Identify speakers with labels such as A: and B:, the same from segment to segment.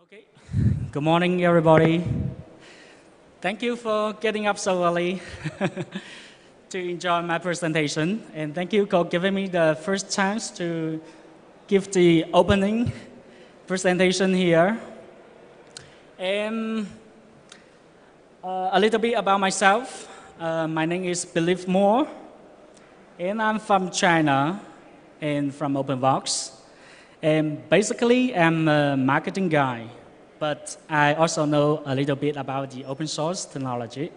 A: Okay. Good morning, everybody. Thank you for getting up so early to enjoy my presentation. And thank you for giving me the first chance to give the opening presentation here. And a little bit about myself. My name is Believe Moore, and I'm from China and from Openvox. And basically, I'm a marketing guy, but I also know a little bit about the open source technology.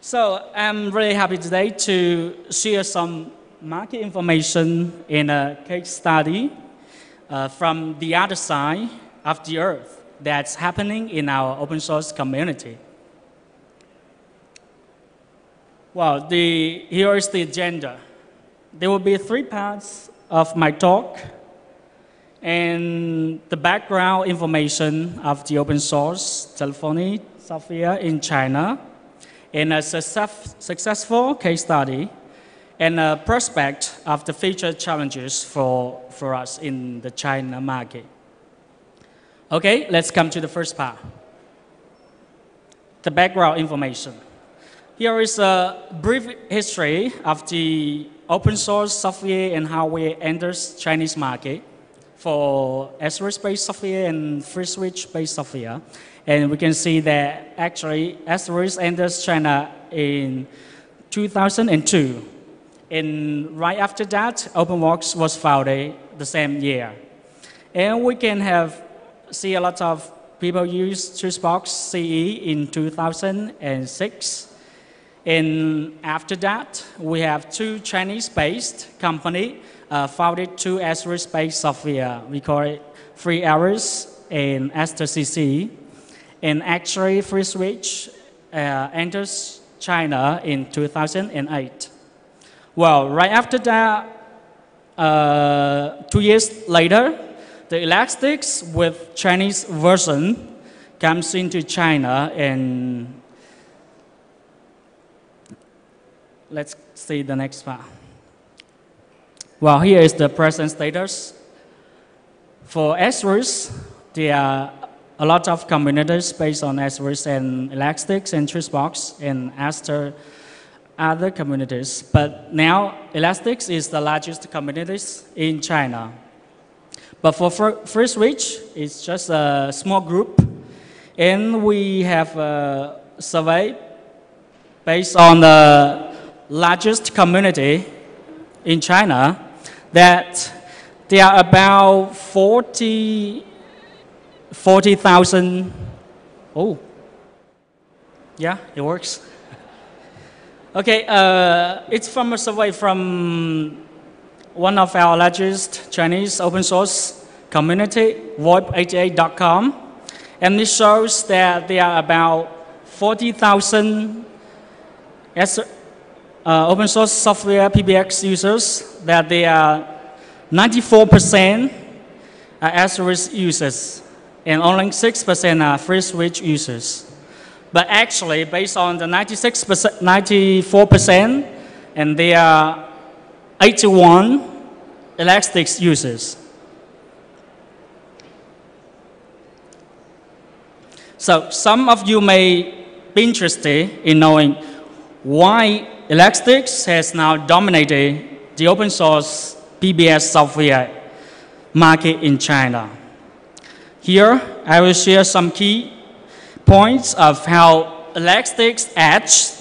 A: So I'm really happy today to share some market information in a case study from the other side of the earth that's happening in our open source community. Well, here is the agenda. There will be 3 parts of my talk, and the background information of the open source telephony software in China, and a successful case study, and a prospect of the future challenges for us in the China market. Okay, let's come to the first part. The background information. Here is a brief history of the open source software and hardware enters Chinese market for Asterisk-based software and free switch-based software. And we can see that actually Asterisk enters China in 2002. And right after that, Openvox was founded the same year. And we can see a lot of people use Xbox CE in 2006. And after that, we have 2 Chinese-based companies founded 2 Asterisk-based software. We call it Free Aris and AsterCC. And actually, Free Switch enters China in 2008. Well, right after that, 2 years later, the Elastix with Chinese version comes into China, and let's see the next part. Well, here is the present status. For Asterisk, there are a lot of communities based on Asterisk and Elastix and Xbox and Aster other communities. But now, Elastix is the largest community in China. But for Free Switch, it's just a small group. And we have a survey based on the largest community in China, that there are about 40,000. Oh, yeah, it works. Okay, it's from a survey from one of our largest Chinese open source community, VoIP2Day.com, and it shows that there are about 40,000 open source software PBX users, that they are 94% are Asterisk users, and only 6% are Free Switch users. But actually, based on the 94%, and there are 81 Elastix users. So some of you may be interested in knowing why Elastix has now dominated the open source PBS software market in China. Here, I will share some key points of how Elastix edged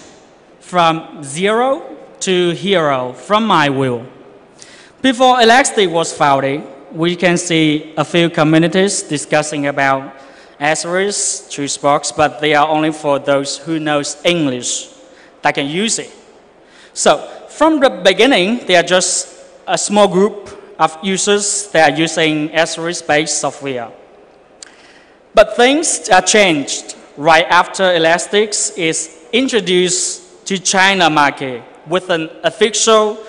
A: from 0 to hero from my view. Before Elastix was founded, we can see a few communities discussing about Asterisk, Xbox, but they are only for those who knows English that can use it. So from the beginning, they are just a small group of users that are using Asterisk-based software. But things are changed right after Elastix is introduced to China market with an official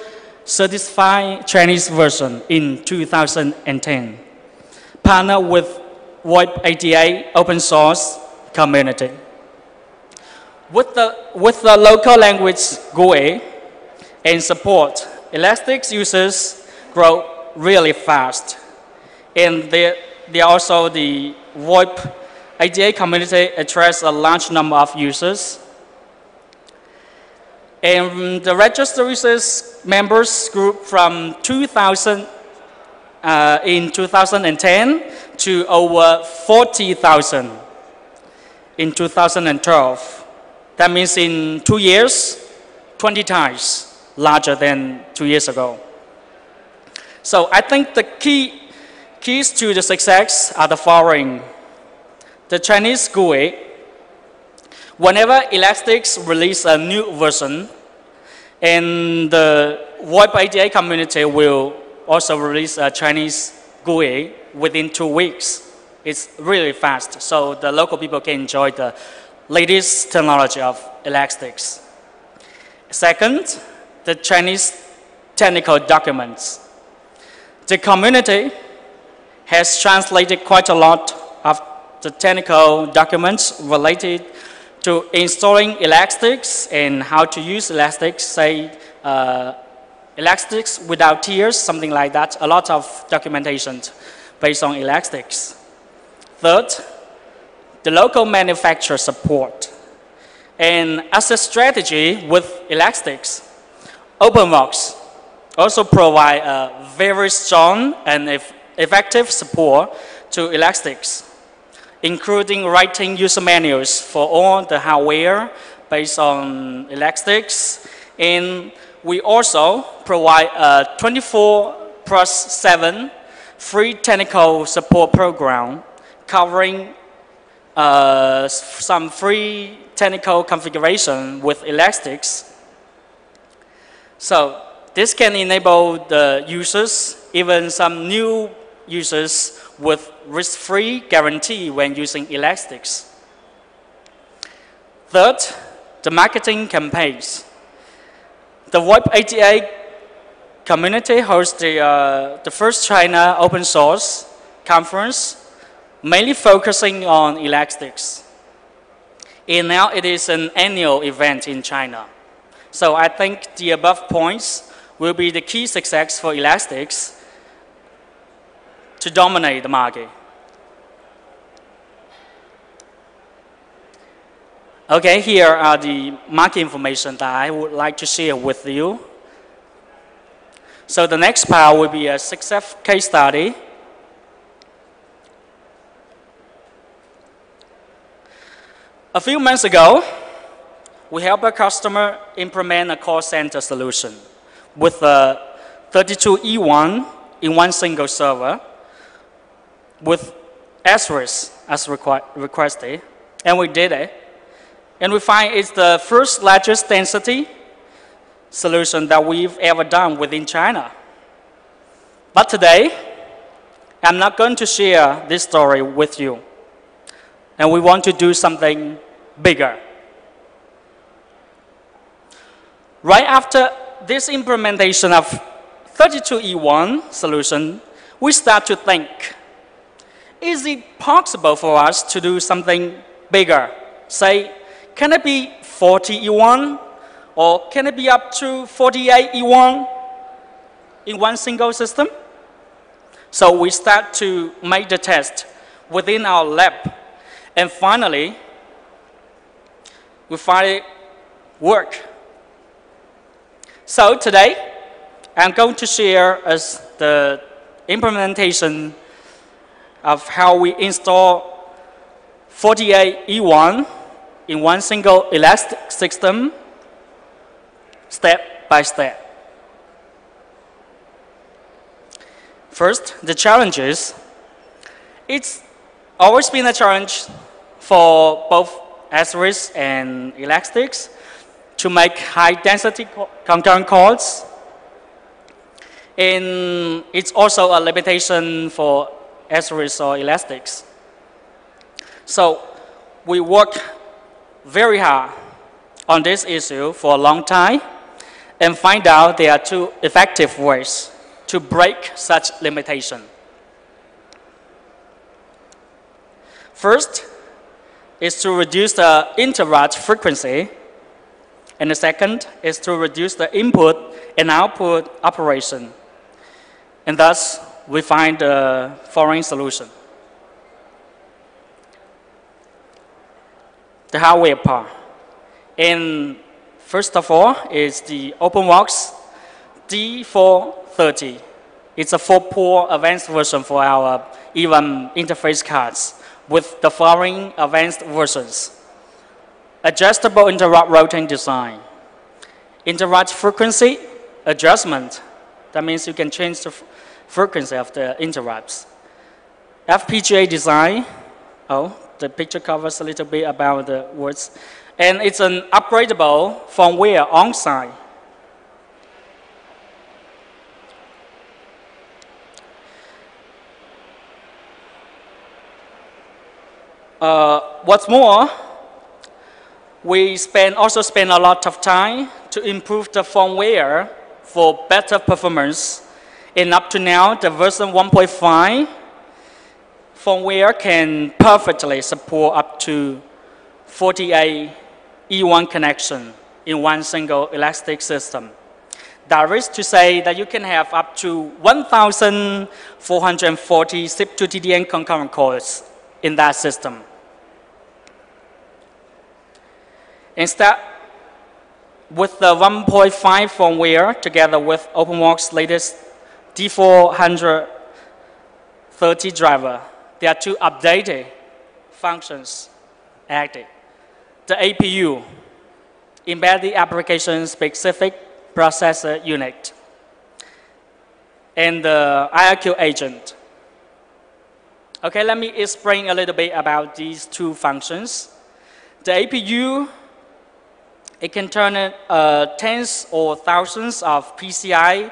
A: certified Chinese version in 2010, partnered with VoIP2Day open source community. With the local language GUI and support, Elastix users grow really fast. And they are also the VoIP2Day community attracts a large number of users. And the registered users members grew from 2,000 in 2010 to over 40,000 in 2012. That means in 2 years, 20 times larger than 2 years ago. So I think the keys to the success are the following. The Chinese GUI, whenever Elastix release a new version, and the VoIP2Day community will also release a Chinese GUI within 2 weeks. It's really fast, so the local people can enjoy the latest technology of Elastix. Second, the Chinese technical documents. The community has translated quite a lot of the technical documents related to installing Elastix and how to use Elastix, say Elastix without tears, something like that. A lot of documentation based on Elastix. Third, the local manufacturer support. And as a strategy with Elastix, Openvox also provide a very strong and effective support to Elastix, including writing user manuals for all the hardware based on Elastix. And we also provide a 24/7 free technical support program covering some free technical configuration with Elastix. So this can enable the users, even some new users, with risk-free guarantee when using Elastix. Third, the marketing campaigns. The VoIP2Day community hosts the first China open source conference, mainly focusing on Elastix. And now it is an annual event in China. So I think the above points will be the key success for Elastix to dominate the market. Okay, here are the market information that I would like to share with you. So the next part will be a success case study. A few months ago, we helped a customer implement a call center solution with a 32E1 in one single server with asterisk as requested, and we did it. And we find it's the first largest density solution that we've ever done within China. But today, I'm not going to share this story with you. And we want to do something bigger. Right after this implementation of 32E1 solution, we start to think, is it possible for us to do something bigger? Say, can it be 40E1? Or can it be up to 48E1 in one single system? So we start to make the test within our lab. And finally, we find it work. So today, I'm going to share the implementation of how we install 48E1 in one single Elastix system, step by step. First, the challenges. It's always been a challenge for both asterisk and Elastix to make high-density concurrent calls. And it's also a limitation for asterisk or Elastix. So we work very hard on this issue for a long time and find out there are two effective ways to break such limitation. First is to reduce the interrupt frequency, and the second is to reduce the input and output operation. And thus, we find the following solution. the hardware part. And first of all is the Openvox D430. It's a 4-port advanced version for our even interface cards with the following advanced versions. Adjustable interrupt routing design. Interrupt frequency adjustment. That means you can change the frequency of the interrupts. FPGA design. Oh, the picture covers a little bit about the words. And it's an upgradable firmware on-site. What's more, we also spend a lot of time to improve the firmware for better performance. And up to now, the version 1.5 firmware can perfectly support up to 48 E1 connection in one single Elastix system. That is to say that you can have up to 1,440 SIP2TDM concurrent cores in that system. Instead, with the 1.5 firmware together with Openvox latest D430 driver, there are two updated functions added. The APU, Embedded Application Specific Processor Unit, and the IRQ agent. Okay, let me explain a little bit about these two functions. The APU, it can turn tens or thousands of PCI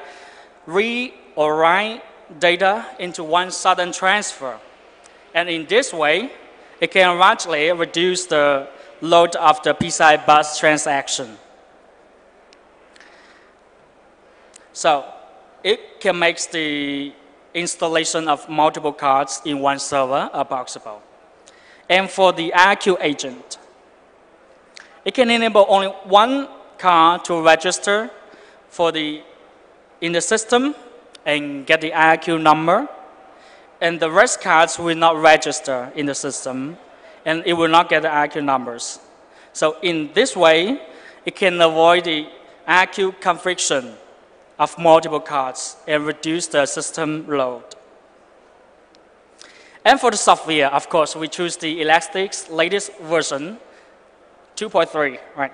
A: read or write data into one sudden transfer. And in this way, it can largely reduce the load of the PCI bus transaction. So it can make the installation of multiple cards in one server possible. And for the IRQ agent, it can enable only one card to register in the system and get the IRQ number. And the rest cards will not register in the system, and it will not get the IRQ numbers. So in this way, it can avoid the IRQ confliction of multiple cards and reduce the system load. And for the software, of course, we choose the Elastix latest version, 2.3, right?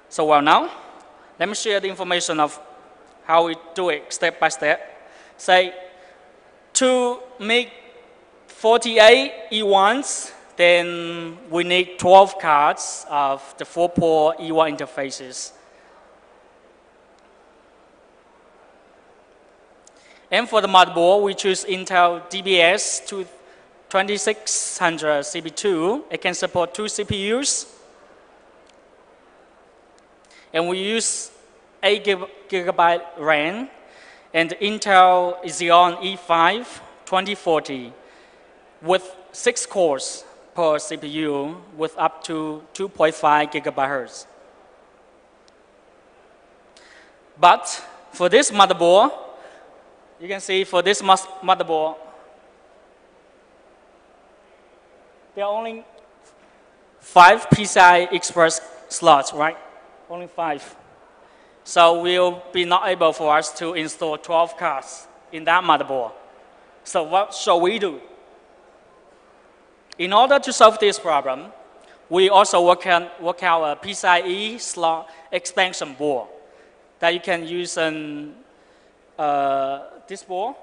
A: So well now, let me share the information of how we do it step by step. Say, to make 48 E1s, then we need 12 cards of the 4-port E1 interfaces. And for the motherboard, we choose Intel DBS 2600 CP2. It can support 2 CPUs. And we use 8 GB RAM and Intel Xeon E5 2040 with 6 cores per CPU with up to 2.5 GHz. But for this motherboard, you can see for this motherboard, there are only 5 PCI Express slots, right? Only 5. So we'll be not able for us to install 12 cards in that motherboard. So what shall we do? In order to solve this problem, we also work out a PCIe slot expansion board that you can use on this board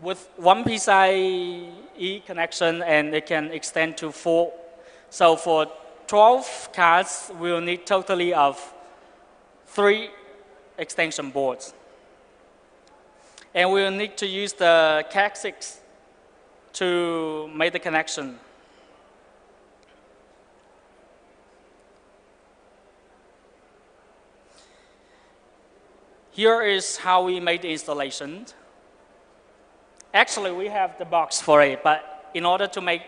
A: with one PCIe connection, and it can extend to 4. So for 12 cards, we'll need totally of 3 extension boards. And we'll need to use the Cat6 to make the connection. Here is how we made the installation. Actually, we have the box for it, but in order to make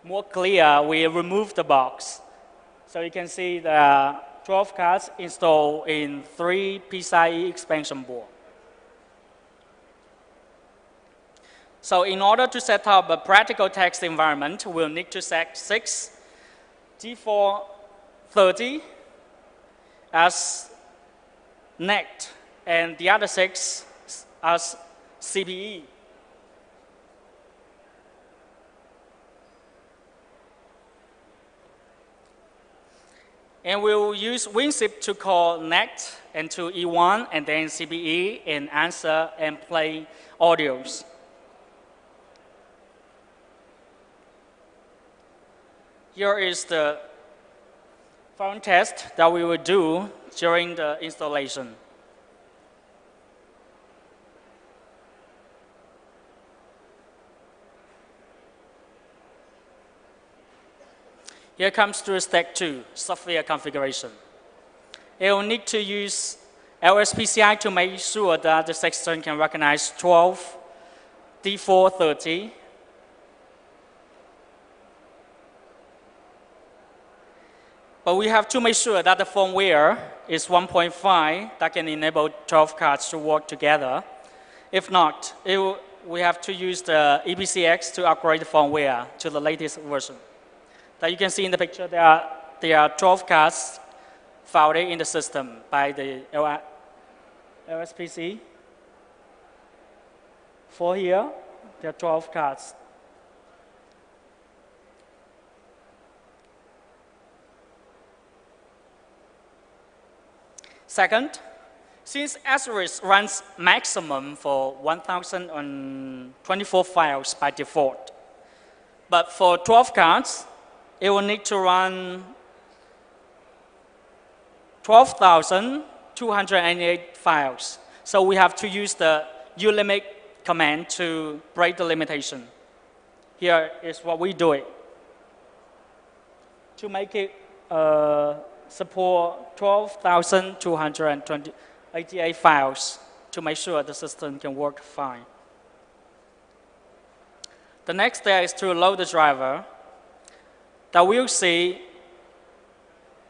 A: more clear, we removed the box. So you can see the 12 cards installed in 3 PCIe expansion board. So in order to set up a practical text environment, we'll need to set 6 T430 as NECT and the other 6 as CPE. And we'll use WinZip to call NECT and to E1 and then CPE and answer and play audios. Here is the phone test that we will do during the installation. Here comes to step 2, software configuration. It will need to use LSPCI to make sure that the system can recognize 12 D430. But we have to make sure that the firmware is 1.5 that can enable 12 cards to work together. If not, we have to use the EPCX to upgrade the firmware to the latest version. That you can see in the picture, there are 12 cards faulty in the system by the LSPC. For here, there are 12 cards. Second, since Asterisk runs maximum for 1024 files by default, but for 12 cards, it will need to run 12,288 files. So we have to use the ulimit command to break the limitation. Here is what we do it. To make it support 12,288 files to make sure the system can work fine. The next step is to load the driver. That we'll see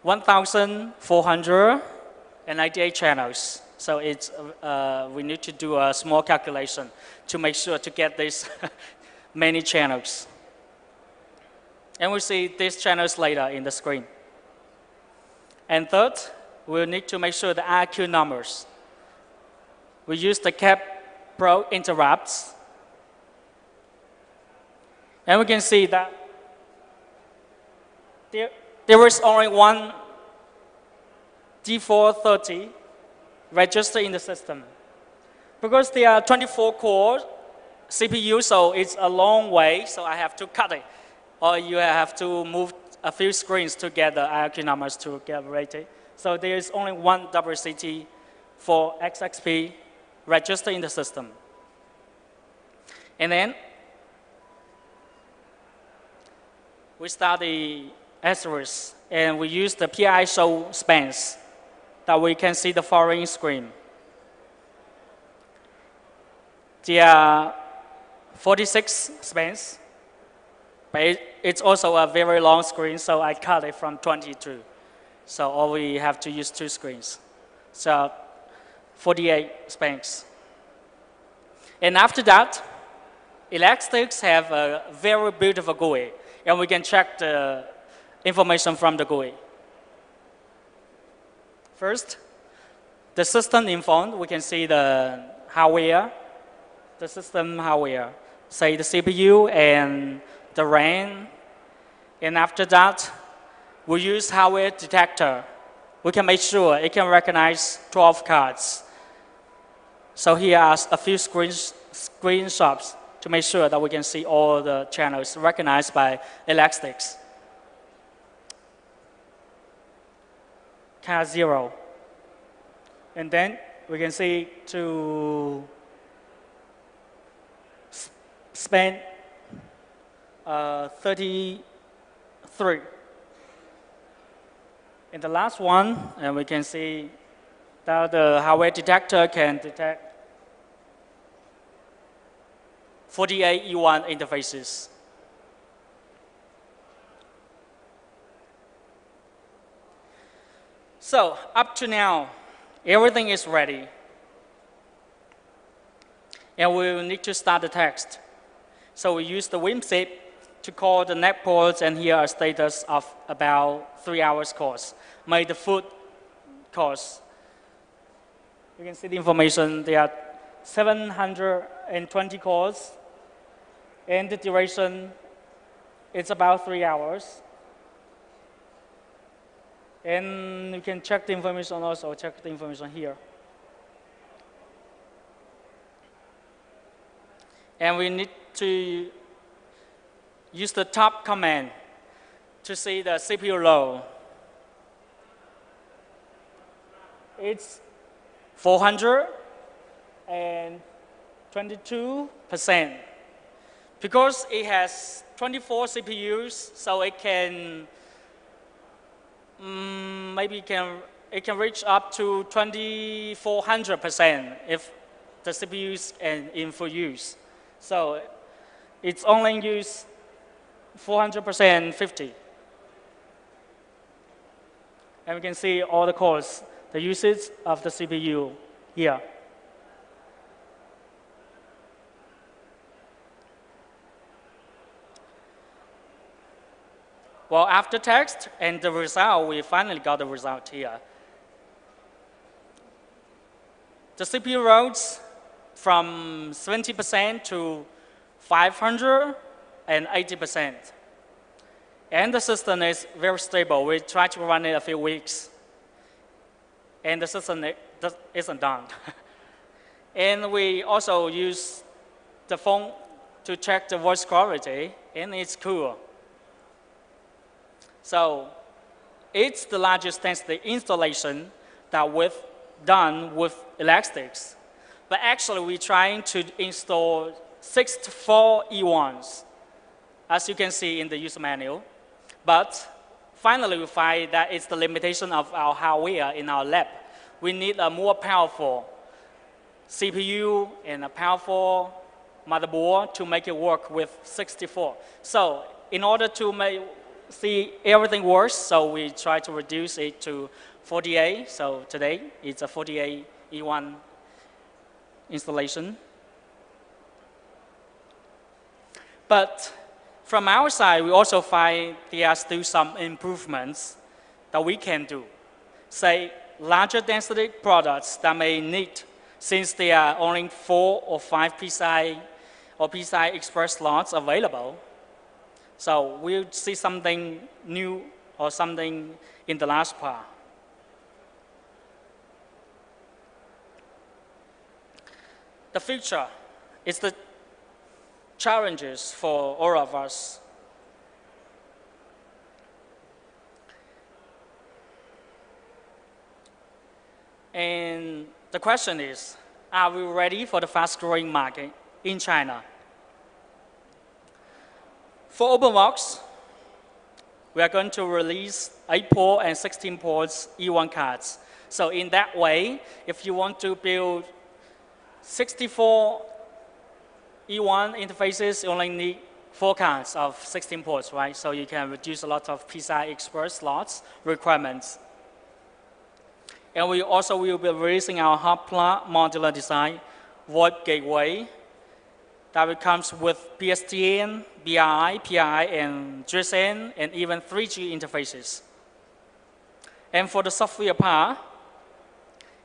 A: 1,498 channels. So it's, we need to do a small calculation to make sure to get these many channels. And we'll see these channels later in the screen. And third, we'll need to make sure the IQ numbers. We use the cap pro interrupts. And we can see that there is only one D430 registered in the system. Because there are 24 core CPU, so it's a long way, so I have to cut it. Or you have to move a few screens to get the IQ numbers to get rated. So there is only one WCT for XXP registered in the system. And then we start the Asterisk, and we use the PI show spans that we can see the following screen. There are 46 spans, but it's also a very long screen, so I cut it from 22. So all we have to use 2 screens. So 48 spans. And after that, Elastix have a very beautiful GUI, and we can check the information from the GUI. First, the system info, we can see the hardware, the system hardware, say the CPU and the RAM. And after that, we use hardware detector. We can make sure it can recognize 12 cards. So here are a few screenshots to make sure that we can see all the channels recognized by Elastix. Card 0. And then we can see to spend 33. In the last one, and we can see that the hardware detector can detect 48 E1 interfaces. So up to now, everything is ready. And we will need to start the text. So we use the WIM SIP to call the net ports, and here a status of about 3 hours course. Made the food course. You can see the information. There are 720 calls, and the duration is about 3 hours. And you can check the information also, check the information here. And we need to use the top command to see the CPU load. It's 422%. Because it has 24 CPUs, so it can it can reach up to 2400% if the CPU is in full use. So it's only use 400% 50. And we can see all the cores, the usage of the CPU here. Well, after text and the result, we finally got the result here. The CPU loads from 70% to 580%. And the system is very stable. We tried to run it a few weeks, and the system isn't done. And we also use the phone to check the voice quality, and it's cool. So it's the largest density installation that we've done with Elastix. But actually, we're trying to install 64 E1s, as you can see in the user manual. But finally, we find that it's the limitation of our hardware in our lab. We need a more powerful CPU and a powerful motherboard to make it work with 64. So in order to see everything works, so we try to reduce it to 48. So today, it's a 48 E1 installation. But from our side, we also find there are still some improvements that we can do. Say, larger density products that may need, since there are only 4 or 5 PCI or PCI Express slots available. So we'll see something new or something in the last part. The future is the challenges for all of us. And the question is, are we ready for the fast-growing market in China? For Openvox, we are going to release 8-port and 16-ports E1 cards. So in that way, if you want to build 64 E1 interfaces, you only need 4 cards of 16 ports, right? So you can reduce a lot of PCI Express slots requirements. And we also will be releasing our hot plug modular design VoIP gateway that comes with PSTN, BRI, PI, and GSM, and even 3G interfaces. And for the software part,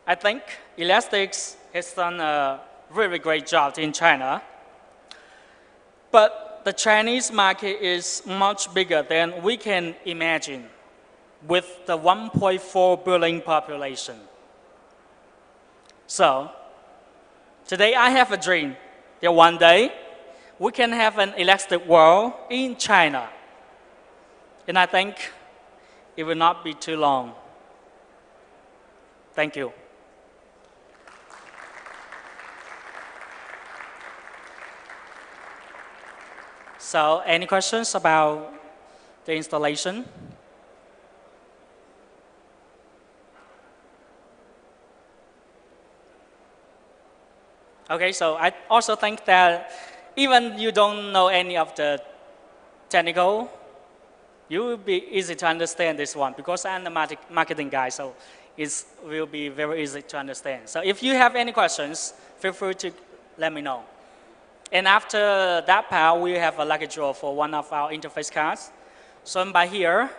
A: I think Elastix has done a really great job in China. But the Chinese market is much bigger than we can imagine with the 1.4 billion population. So today I have a dream that one day we can have an elastic world in China. And I think it will not be too long. Thank you. So any questions about the installation? Okay, so I also think that even you don't know any of the technical, you will be easy to understand this one because I'm the marketing guy, so it will be very easy to understand. So if you have any questions, feel free to let me know. And after that part, we have a lucky draw for one of our interface cards, shown by here.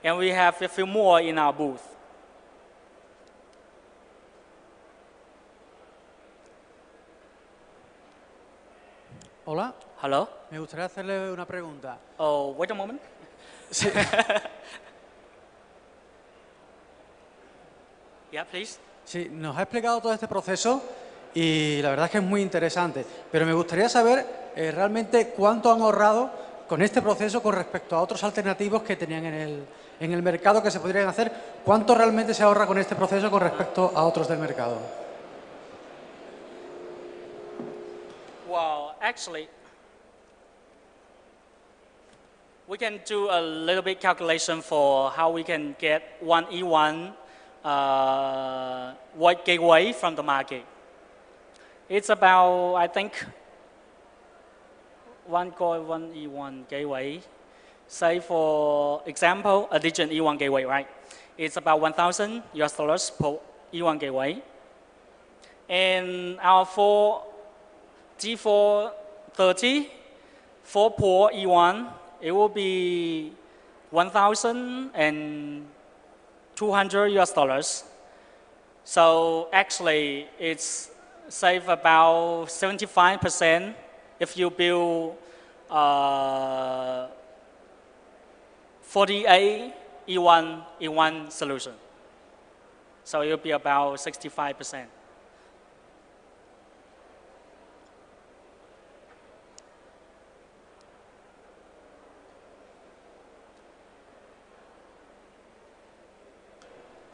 A: And we have a few more in our booth.
B: Hola.
A: Hello?
B: Me gustaría hacerle una pregunta.
A: Oh, wait a moment.
B: Sí.
A: Yeah, please.
B: Sí, nos ha explicado todo este proceso y la verdad es que es muy interesante. Pero me gustaría saber realmente cuánto han ahorrado con este proceso con respecto a otros alternativos que tenían en el mercado que se podrían hacer. ¿Cuánto realmente se ahorra con este proceso con respecto a otros del mercado?
A: Well, actually, we can do a little bit calculation for how we can get one E1 VoIP gateway from the market. It's about, I think, one E1 gateway. Say, for example, a digital E1 gateway, right? It's about $1,000 per E1 gateway. And our G430 4-port E1, it will be $1,200. So actually, it's save about 75% if you build 48 E1 in one solution. So it will be about 65%.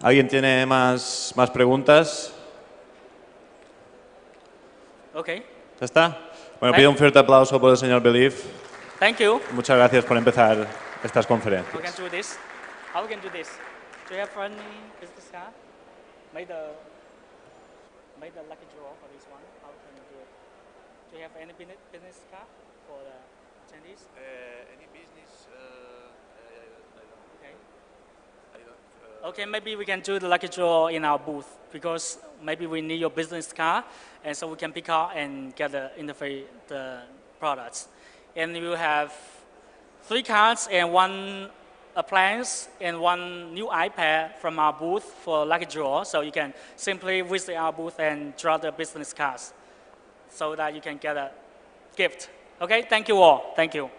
C: ¿Alguien tiene más preguntas?
A: Okay.
C: ¿Ya está? Bueno, pido un fuerte aplauso por el señor Belief.
A: Thank you.
C: Muchas gracias por empezar estas conferencias.
A: How we can do this? How we can do this? Do you have any business card? Make the lucky draw for this one. How can you do it? Do you have any business card for the attendees?
C: Any business?
A: Okay. Okay, maybe we can do the lucky draw in our booth because maybe we need your business card, and so we can pick out and get the products. And you will have 3 cards and 1 appliance and 1 new iPad from our booth for lucky draw. So you can simply visit our booth and draw the business cards so that you can get a gift. Okay, thank you all. Thank you.